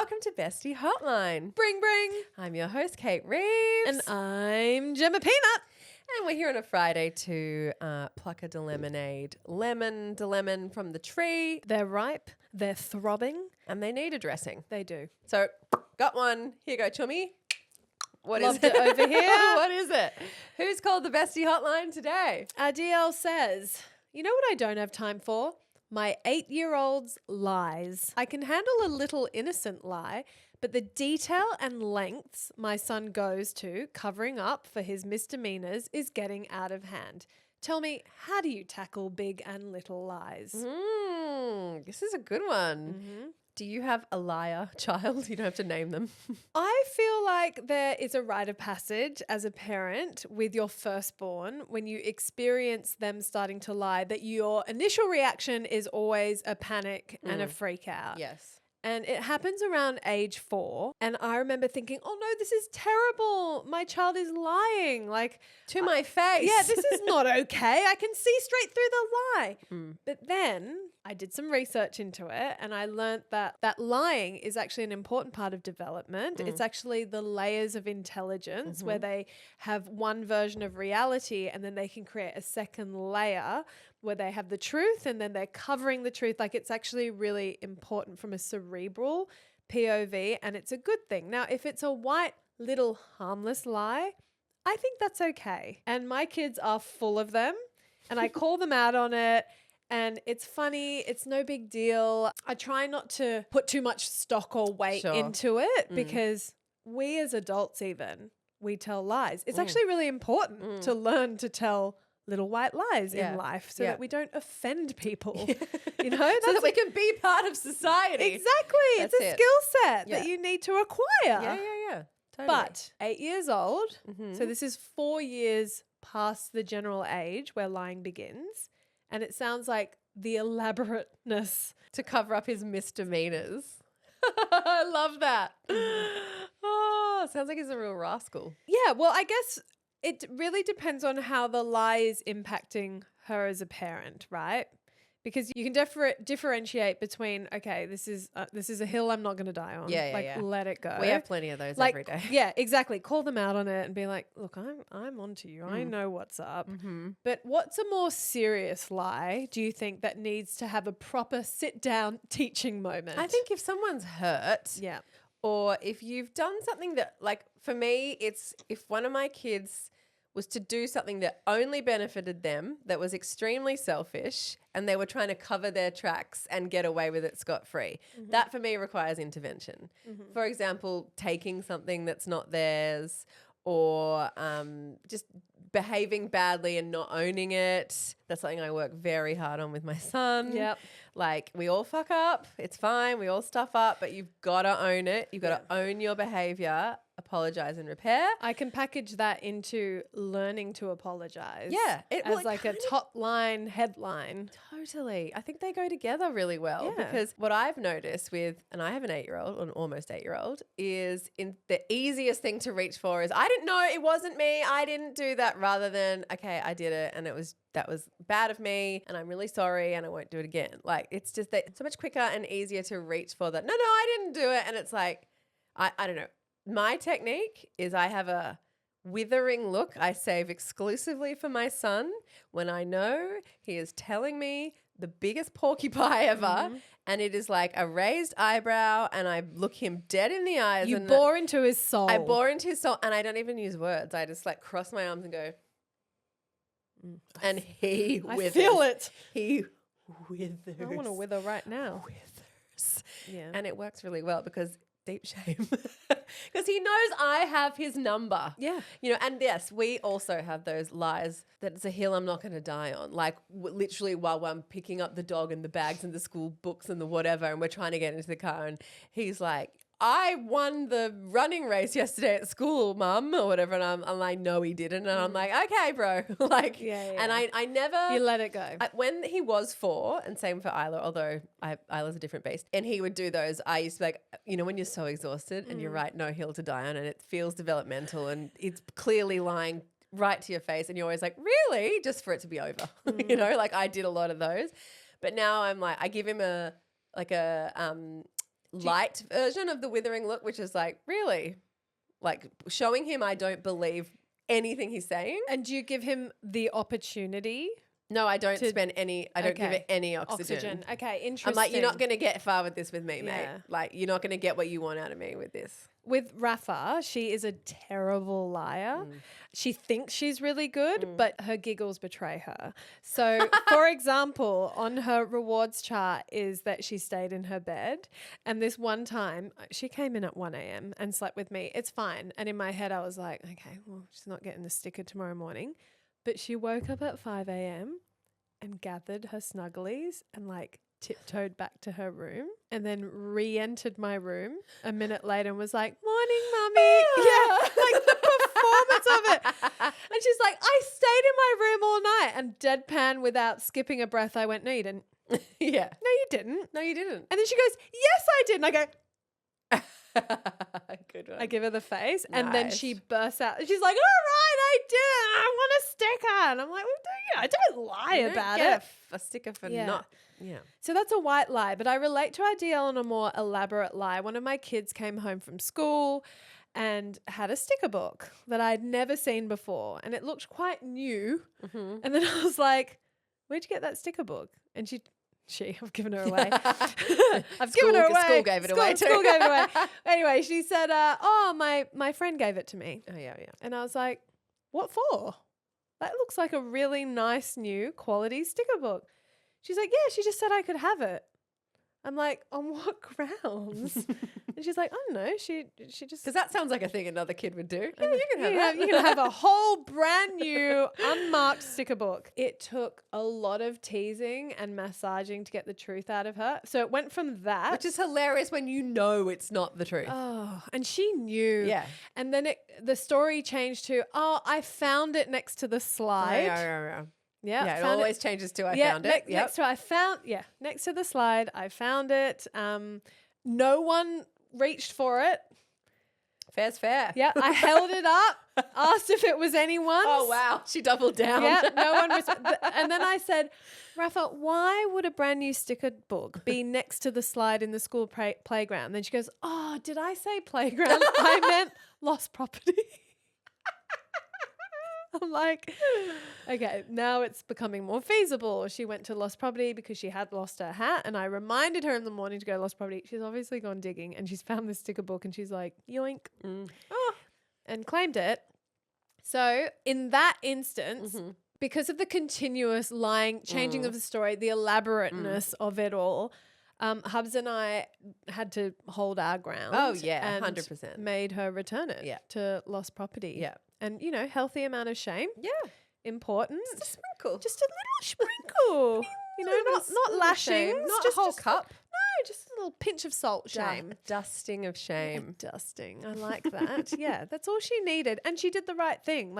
welcome to Bestie Hotline. Bring, bring. I'm your host, Kate Reeves. And I'm Gemma Peanut. And we're here on a Friday to pluck a lemon from the tree. They're ripe. They're throbbing. And they need a dressing. They do. So, got one. Here you go, chummy. What Loved is it over here. What is it? Who's called the Bestie Hotline today? Adiel says, you know what I don't have time for? My 8-year-old's lies. I can handle a little innocent lie, but the detail and lengths my son goes to covering up for his misdemeanors is getting out of hand. Tell me, how do you tackle big and little lies? This is a good one. Mm-hmm. Do you have a liar child? You don't have to name them. I feel like there is a rite of passage as a parent with your firstborn when you experience them starting to lie, that your initial reaction is always a panic and a freak out. Yes. And it happens around age 4. And I remember thinking, oh no, this is terrible. My child is lying. Like, To my face. yeah, this is not okay. I can see straight through the lie. But then I did some research into it and I learned that lying is actually an important part of development. It's actually the layers of intelligence where they have one version of reality and then they can create a second layer where they have the truth and then they're covering the truth. Like, it's actually really important from a cerebral POV, and it's a good thing. Now, if it's a white little harmless lie, I think that's okay. And my kids are full of them and I call them out on it. And it's funny. It's no big deal. I try not to put too much stock or weight into it because we as adults we tell lies. It's actually really important to learn to tell little white lies in life so that we don't offend people, you know? So that we can be part of society. Exactly. That's it's a it. skill set Yeah. that you need to acquire. Yeah. Totally. But 8 years old, so this is 4 years past the general age where lying begins. And it sounds like the elaborateness. To cover up his misdemeanors. I love that. Oh, sounds like he's a real rascal. Yeah, well, I guess it really depends on how the lie is impacting her as a parent, right? Because you can differentiate between, okay, this is a hill I'm not going to die on. Yeah. Let it go. We have plenty of those like, every day. Yeah, exactly. Call them out on it and be like, look, I'm onto you. I know what's up. But what's a more serious lie, do you think, that needs to have a proper sit-down teaching moment? I think if someone's hurt Yeah. or if you've done something that, like, for me, it's if one of my kids was to do something that only benefited them, that was extremely selfish, and they were trying to cover their tracks and get away with it scot-free. That, for me, requires intervention. For example, taking something that's not theirs or just behaving badly and not owning it. That's something I work very hard on with my son. Yep. Like, we all fuck up. It's fine. We all stuff up, but you've got to own it. You've got to own your behavior, apologize and repair. I can package that into learning to apologize. Yeah. As like a top line headline. Totally. I think they go together really well because what I've noticed with, and I have an 8-year-old, an almost 8-year-old, is the easiest thing to reach for is, I didn't know, it wasn't me, I didn't do that, rather than, okay, I did it and that was bad of me and I'm really sorry and I won't do it again. Like, it's just that it's so much quicker and easier to reach for that. No, I didn't do it. And it's like, I don't know. My technique is I have a withering look I save exclusively for my son when I know he is telling me the biggest porcupine ever and it is like a raised eyebrow and I look him dead in the eyes. You and bore into his soul. I bore into his soul and I don't even use words. I just like cross my arms and go, and he withers. I feel it. He withers. I want to wither right now. Withers. Yeah. And it works really well because deep shame. Because he knows I have his number. Yeah. You know, and yes, we also have those lies that it's a hill I'm not going to die on. Like literally while I'm picking up the dog and the bags and the school books and the whatever, and we're trying to get into the car and he's like, I won the running race yesterday at school, mum, or whatever. And I know he didn't. And I'm like, okay, bro. Like, and I never. You let it go. When he was 4, and same for Isla, although Isla's a different beast, and he would do those, I used to be like, you know, when you're so exhausted and you're right, no hill to die on, and it feels developmental and it's clearly lying right to your face. And you're always like, really? Just for it to be over. You know, like I did a lot of those. But now I'm like, I give him light version of the withering look, which is like, really? Like showing him I don't believe anything he's saying. And do you give him the opportunity? No, I don't spend any, I don't give it any oxygen. Okay, interesting. I'm like, you're not going to get far with this with me, mate. Yeah. Like, you're not going to get what you want out of me with this. With Rafa, she is a terrible liar. She thinks she's really good, but her giggles betray her. So, for example, on her rewards chart is that she stayed in her bed. And this one time, she came in at 1 a.m. and slept with me. It's fine. And in my head, I was like, okay, well, she's not getting the sticker tomorrow morning. But she woke up at 5 a.m. and gathered her snugglies and like tiptoed back to her room and then re-entered my room a minute later and was like, morning, mummy. Yeah, like the performance of it. And she's like, I stayed in my room all night. And deadpan without skipping a breath, I went, no, you didn't. Yeah. No, you didn't. No, you didn't. And then she goes, yes, I did. And I go, good one. I give her the face and then Nice. she bursts out. She's like, all right, I did. I want a sticker. And I'm like, well, I don't lie You don't about get it. a sticker for Yeah. not. Yeah. So that's a white lie, but I relate to our DL on a more elaborate lie. One of my kids came home from school and had a sticker book that I'd never seen before, and it looked quite new. Mm-hmm. And then I was like, where'd you get that sticker book? And I've given her away. I've given her away. School gave it away too. School gave it away. Anyway, she said, oh, my friend gave it to me. Oh, yeah. And I was like, what for? That looks like a really nice new quality sticker book. She's like, yeah, she just said I could have it. I'm like, on what grounds? And she's like, I don't know. She just... Because that sounds like a thing another kid would do. Yeah, you can have that. You can have a whole brand new unmarked sticker book. It took a lot of teasing and massaging to get the truth out of her. So it went from that. Which is hilarious when you know it's not the truth. Oh, and she knew. Yeah. And then the story changed to, oh, I found it next to the slide. Yeah. Yeah, Yeah, it found always changes to I found it. Next to next to the slide, I found it. No one reached for it. Fair's fair. Yeah, I held it up, asked if it was anyone's. Oh, wow. She doubled down. Yeah, no one and then I said, Rafa, why would a brand new sticker book be next to the slide in the school playground? And then she goes, oh, did I say playground? I meant lost property. I'm like, okay, now it's becoming more feasible. She went to lost property because she had lost her hat, and I reminded her in the morning to go to lost property. She's obviously gone digging and she's found this sticker book and she's like, yoink, and claimed it. So in that instance, because of the continuous lying, changing of the story, the elaborateness of it all, Hubs and I had to hold our ground. Oh, yeah, and 100%. made her return it to lost property. Yeah. And, healthy amount of shame. Yeah. Important. Just a sprinkle. Just a little sprinkle. Not lashing. Not a whole cup. No, just a little pinch of salt shame. Dusting of shame. Dusting. I like that. Yeah, that's all she needed. And she did the right thing.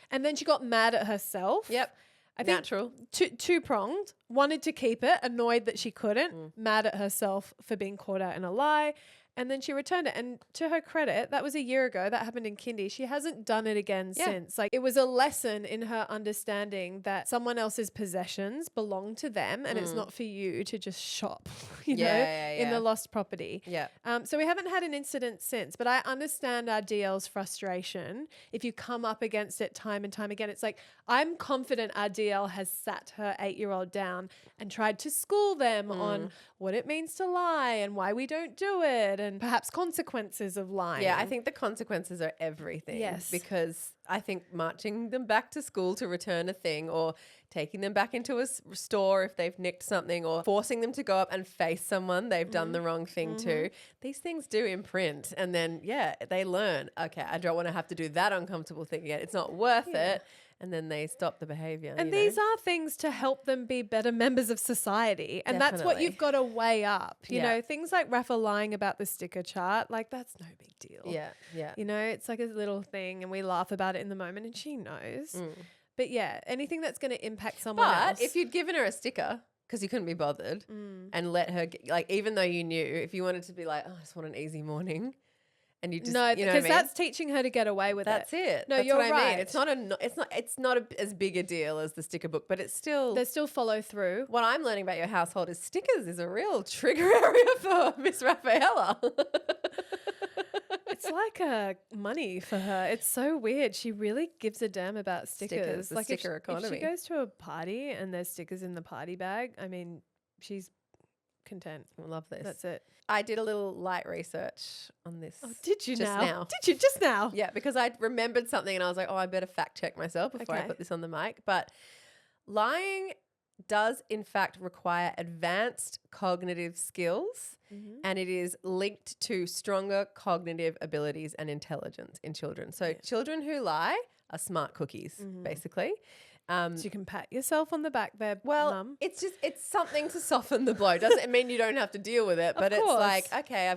And then she got mad at herself. Yep. I think Natural. Two-pronged. Wanted to keep it, annoyed that she couldn't, mad at herself for being caught out in a lie. And then she returned it. And to her credit, that was a year ago. That happened in kindy. She hasn't done it again since. It was a lesson in her understanding that someone else's possessions belong to them and it's not for you to just shop, in the lost property. Yeah. So we haven't had an incident since, but I understand our DL's frustration. If you come up against it time and time again, it's like, I'm confident our DL has sat her 8-year-old down and tried to school them on what it means to lie and why we don't do it and perhaps consequences of lying. Yeah, I think the consequences are everything. Yes. Because I think marching them back to school to return a thing or taking them back into a store if they've nicked something or forcing them to go up and face someone they've done the wrong thing to, these things do imprint. And then, they learn, okay, I don't want to have to do that uncomfortable thing again. It's not worth it. And then they stop the behavior. And these are things to help them be better members of society. And that's what Definitely. you've got to weigh up. You know, things like Rafa lying about the sticker chart, that's no big deal. Yeah. It's like a little thing and we laugh about it in the moment and she knows. But anything that's going to impact someone else. But if you'd given her a sticker because you couldn't be bothered and let her, even though you knew, if you wanted to be like, oh, I just want an easy morning, and you just No, you know because what I mean? that's teaching her to get away with That's it. No, That's you're what I right. mean. It's not as big a deal as the sticker book, but it's still. There's still follow through. What I'm learning about your household is stickers is a real trigger area for Miss Rafaela. It's like money for her. It's so weird. She really gives a damn about stickers. The Like sticker if economy. she goes to a party and there's stickers in the party bag, I mean, she's content. I love this. That's it. I did a little light research on this. Oh, did you just now? Did you just now? Yeah, because I remembered something and I was like, oh, I better fact check myself before I Okay. put this on the mic. But lying does in fact require advanced cognitive skills, and it is linked to stronger cognitive abilities and intelligence in children. So children who lie are smart cookies, basically. So you can pat yourself on the back there, Well, Mum. it's something to soften the blow. Doesn't mean you don't have to deal with it, but it's course. like, okay,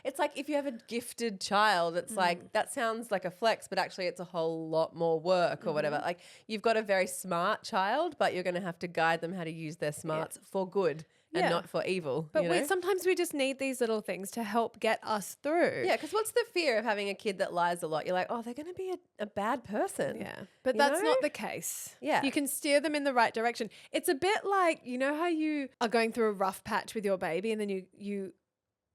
it's like if you have a gifted child, it's like, that sounds like a flex, but actually it's a whole lot more work or whatever. Like you've got a very smart child, but you're going to have to guide them how to use their smarts for good and not for evil. But you know? sometimes we just need these little things to help get us through. Yeah, because what's the fear of having a kid that lies a lot? You're like, oh, they're going to be a bad person. Yeah. But You that's know? not the case. Yeah. You can steer them in the right direction. It's a bit like, you know how you are going through a rough patch with your baby and then you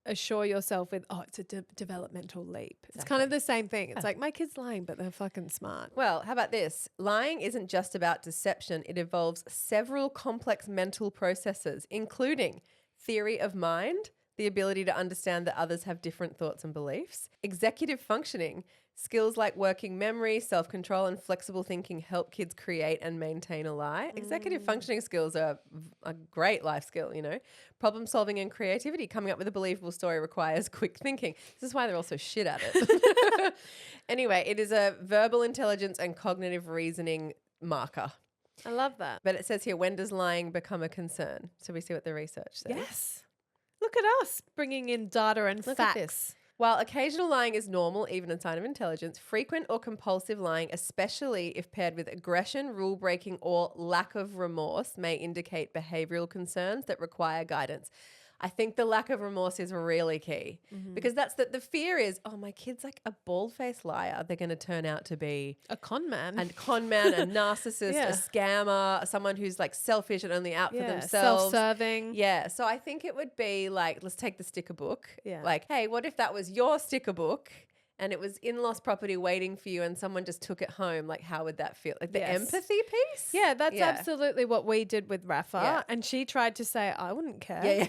assure yourself with, oh, it's a developmental leap. It's kind of the same thing. It's like, my kid's lying, but they're fucking smart. Well, how about this? Lying isn't just about deception. It involves several complex mental processes, including theory of mind, the ability to understand that others have different thoughts and beliefs, executive functioning, skills like working memory, self-control, and flexible thinking help kids create and maintain a lie. Executive functioning skills are a great life skill, you know. Problem solving and creativity, coming up with a believable story requires quick thinking. This is why they're all so shit at it. Anyway, it is a verbal intelligence and cognitive reasoning marker. I love that. But it says here, when does lying become a concern? So we see what the research says. Yes. Look at us bringing in data and Look facts. at this. While occasional lying is normal, even a sign of intelligence, frequent or compulsive lying, especially if paired with aggression, rule breaking, or lack of remorse, may indicate behavioral concerns that require guidance. I think the lack of remorse is really key because that's the fear is, oh, my kid's like a bald-faced liar. They're going to turn out to be A con man. a narcissist, Yeah. a scammer, someone who's like selfish and only out for themselves. Self-serving. Yeah. So I think it would be like, let's take the sticker book. Yeah. Like, hey, what if that was your sticker book and it was in-laws property waiting for you and someone just took it home? Like, how would that feel? Like the Yes. empathy piece? Yeah, that's absolutely what we did with Rafa. Yeah. And she tried to say, I wouldn't care. Yeah.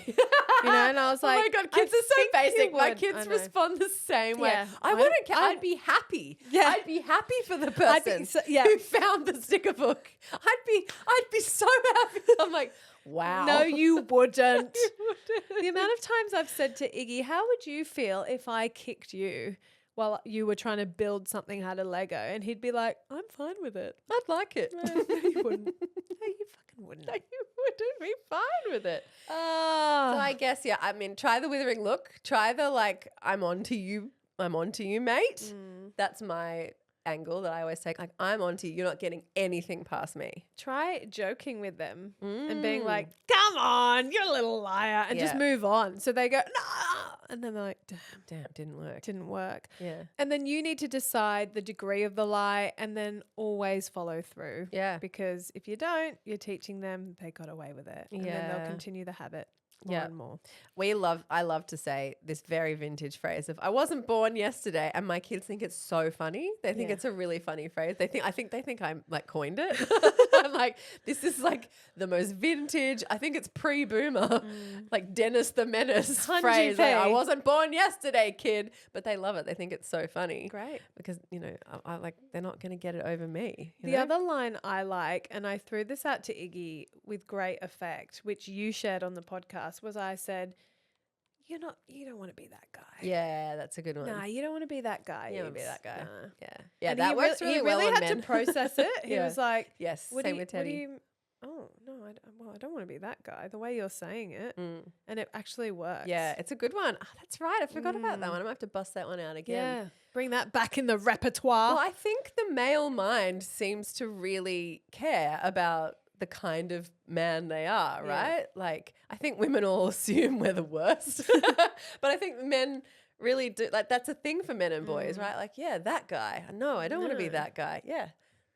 You know, and I was like, oh my God, kids I are so think you basic. My would. kids I know. respond the same way. Yeah. I wouldn't care. I'd be happy. Yeah. I'd be happy for the person yeah. who found the sticker book. I'd be so happy. I'm like, wow. No, you wouldn't. You wouldn't. The amount of times I've said to Iggy, how would you feel if I kicked you while you were trying to build something out of Lego? And he'd be like, I'm fine with it. I'd like it. No, you wouldn't. No, you fucking wouldn't. No, you wouldn't be fine with it. Oh. So I guess, yeah, I mean, try the withering look. Try the like, I'm on to you, mate. That's my angle that I always take. Like, I'm on to you. You're not getting anything past me. Try joking with them and being like, come on, you're a little liar, and just Yeah. move on. So they go, no. And then they're like, damn, Didn't work. didn't work. Yeah. And then you need to decide the degree of the lie and then always follow through. Yeah. Because if you don't, you're teaching them they got away with it. And then Yeah. they'll continue the habit more and more. I love to say this very vintage phrase of I wasn't born yesterday, and my kids think it's so funny. They think Yeah. it's a really funny phrase. They think I'm like coined it. I'm like, this is like the most vintage. I think it's pre-boomer, like Dennis the Menace phrase. Like, I wasn't born yesterday, kid. But they love it. They think it's so funny. Great. Because, you know, I like they're not going to get it over me. you The know? other line I like, and I threw this out to Iggy with great effect, which you shared on the podcast, was I said, you don't want to be that guy. Yeah, that's a good one. Nah, you don't want to be that guy. You don't wanna be that guy. Nah. Yeah, And that he works he really well on had men. to process it. He Yeah. was like, Yes, what same do you, with Teddy. oh, no, I don't want to be that guy. The way you're saying it. Mm. And it actually works. Yeah, it's a good one. Oh, that's right. I forgot about that one. I'm going to have to bust that one out again. Yeah. Bring that back in the repertoire. Well, I think the male mind seems to really care about the kind of man they are, Yeah. right? Like, I think women all assume we're the worst. But I think men really do, like, that's a thing for men and boys, right? Like, yeah, that guy. No, I don't want to be that guy. Yeah.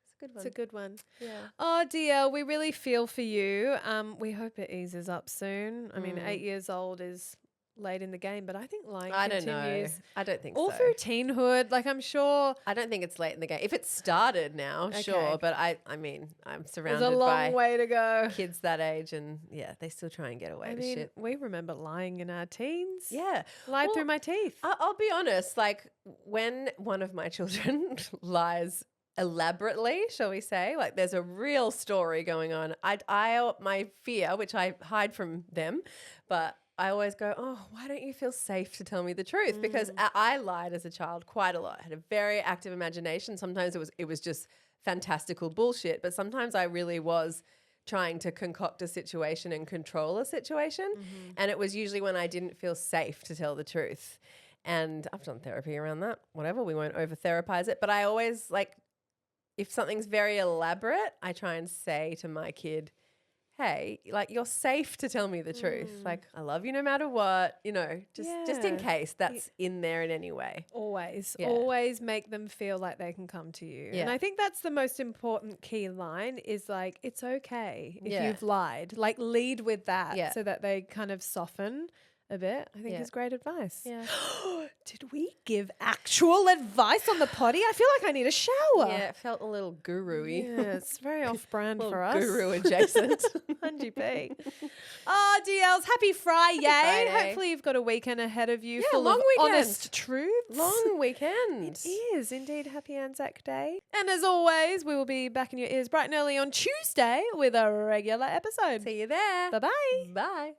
It's a good one. It's a good one. Yeah. Oh dear, we really feel for you. We hope it eases up soon. I mean, 8 years old is late in the game, but I think lying continues. don't know. I don't think all so. through teenhood. Like, I'm sure I don't think it's late in the game. If it started now, sure. But I mean, I'm surrounded there's a long by way to go. kids that age, and yeah, they still try and get away with shit. We remember lying in our teens. Yeah. Lied through my teeth. I'll be honest, like when one of my children lies elaborately, shall we say, like there's a real story going on, my fear, which I hide from them, but I always go, oh, why don't you feel safe to tell me the truth? Because I lied as a child quite a lot. I had a very active imagination. Sometimes it was just fantastical bullshit, but sometimes I really was trying to concoct a situation and control a situation. And it was usually when I didn't feel safe to tell the truth. And I've done therapy around that. Whatever, we won't over-therapize it. But I always, like, if something's very elaborate, I try and say to my kid, hey, like, you're safe to tell me the truth. Like, I love you no matter what, just in case that's in there in any way. Always make them feel like they can come to you. And I think that's the most important key line is like, it's okay if you've lied. Like, lead with that so that they kind of soften a bit. I think is great advice. Yeah. Did we give actual advice on the potty? I feel like I need a shower. Yeah, it felt a little guru-y. Yeah, it's very off-brand for us. Guru adjacent. 100p. Oh, DLs, happy Friday. Hopefully you've got a weekend ahead of you full of honest truths. Long weekend. It is indeed. Happy Anzac Day. And as always, we will be back in your ears bright and early on Tuesday with a regular episode. See you there. Bye-bye. Bye.